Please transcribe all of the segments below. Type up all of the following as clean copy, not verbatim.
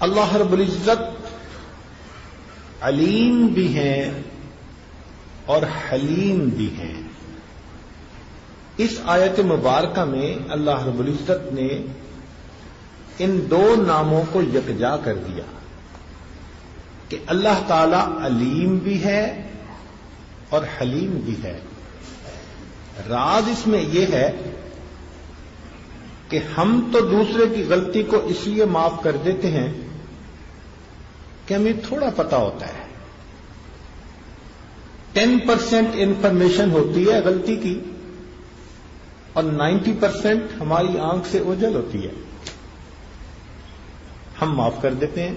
اللہ رب العزت علیم بھی ہیں اور حلیم بھی ہیں. اس آیت مبارکہ میں اللہ رب العزت نے ان دو ناموں کو یکجا کر دیا کہ اللہ تعالی علیم بھی ہے اور حلیم بھی ہے. راز اس میں یہ ہے کہ ہم تو دوسرے کی غلطی کو اس لیے معاف کر دیتے ہیں کہ ہمیں تھوڑا پتہ ہوتا ہے. 10% انفارمیشن ہوتی ہے غلطی کی اور 90% ہماری آنکھ سے اوجھل ہوتی ہے. ہم معاف کر دیتے ہیں.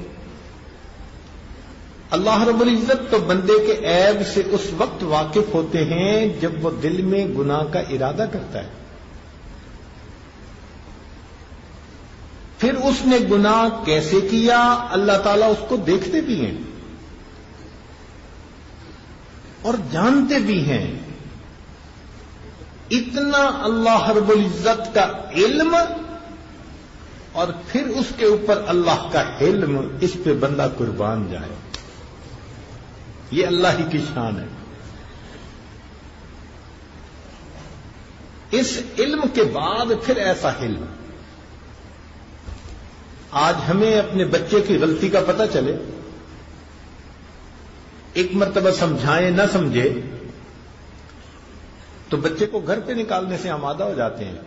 اللہ رب العزت تو بندے کے عیب سے اس وقت واقف ہوتے ہیں جب وہ دل میں گناہ کا ارادہ کرتا ہے. پھر اس نے گناہ کیسے کیا اللہ تعالیٰ اس کو دیکھتے بھی ہیں اور جانتے بھی ہیں. اتنا اللہ رب العزت کا علم اور پھر اس کے اوپر اللہ کا حلم، اس پہ بندہ قربان جائے. یہ اللہ ہی کی شان ہے. اس علم کے بعد پھر ایسا حلم. آج ہمیں اپنے بچے کی غلطی کا پتہ چلے، ایک مرتبہ سمجھائیں نہ سمجھے تو بچے کو گھر پہ نکالنے سے آمادہ ہو جاتے ہیں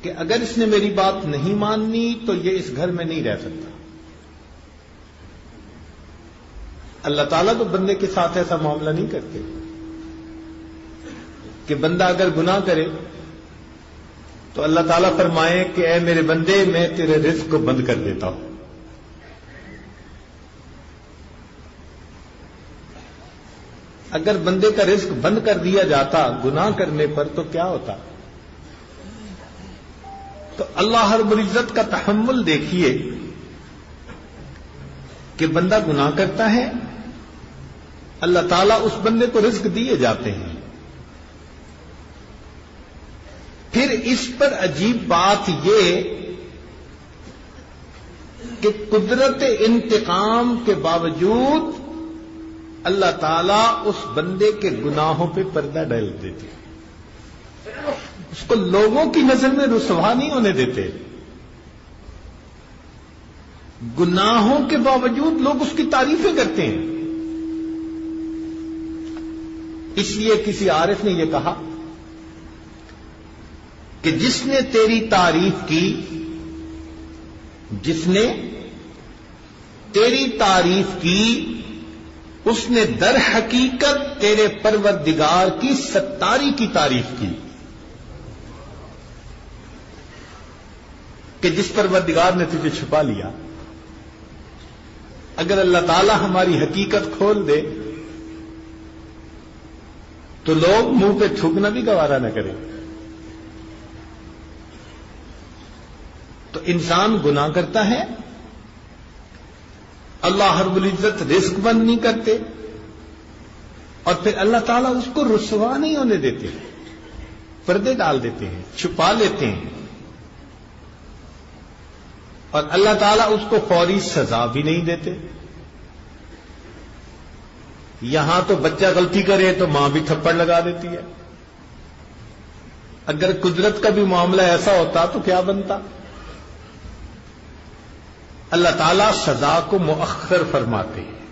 کہ اگر اس نے میری بات نہیں ماننی تو یہ اس گھر میں نہیں رہ سکتا. اللہ تعالیٰ تو بندے کے ساتھ ایسا معاملہ نہیں کرتے کہ بندہ اگر گناہ کرے تو اللہ تعالیٰ فرمائے کہ اے میرے بندے میں تیرے رزق کو بند کر دیتا ہوں. اگر بندے کا رزق بند کر دیا جاتا گناہ کرنے پر تو کیا ہوتا؟ تو اللہ رب العزت کا تحمل دیکھیے کہ بندہ گناہ کرتا ہے، اللہ تعالیٰ اس بندے کو رزق دیے جاتے ہیں. پھر اس پر عجیب بات یہ کہ قدرت انتقام کے باوجود اللہ تعالیٰ اس بندے کے گناہوں پہ پردہ ڈال دیتے، اس کو لوگوں کی نظر میں رسوا نہیں ہونے دیتے. گناہوں کے باوجود لوگ اس کی تعریفیں کرتے ہیں. اس لیے کسی عارف نے یہ کہا کہ جس نے تیری تعریف کی، جس نے تیری تعریف کی، اس نے در حقیقت تیرے پروردگار کی ستاری کی تعریف کی. کہ جس پروردگار نے تجھے چھپا لیا. اگر اللہ تعالی ہماری حقیقت کھول دے تو لوگ منہ پہ تھوکنا بھی گوارا نہ کریں. تو انسان گناہ کرتا ہے، اللہ رب العزت رزق بند نہیں کرتے اور پھر اللہ تعالیٰ اس کو رسوا نہیں ہونے دیتے، پردے ڈال دیتے ہیں، چھپا لیتے ہیں. اور اللہ تعالیٰ اس کو فوری سزا بھی نہیں دیتے. یہاں تو بچہ غلطی کرے تو ماں بھی تھپڑ لگا دیتی ہے. اگر قدرت کا بھی معاملہ ایسا ہوتا تو کیا بنتا؟ اللہ تعالیٰ سزا کو مؤخر فرماتے ہیں.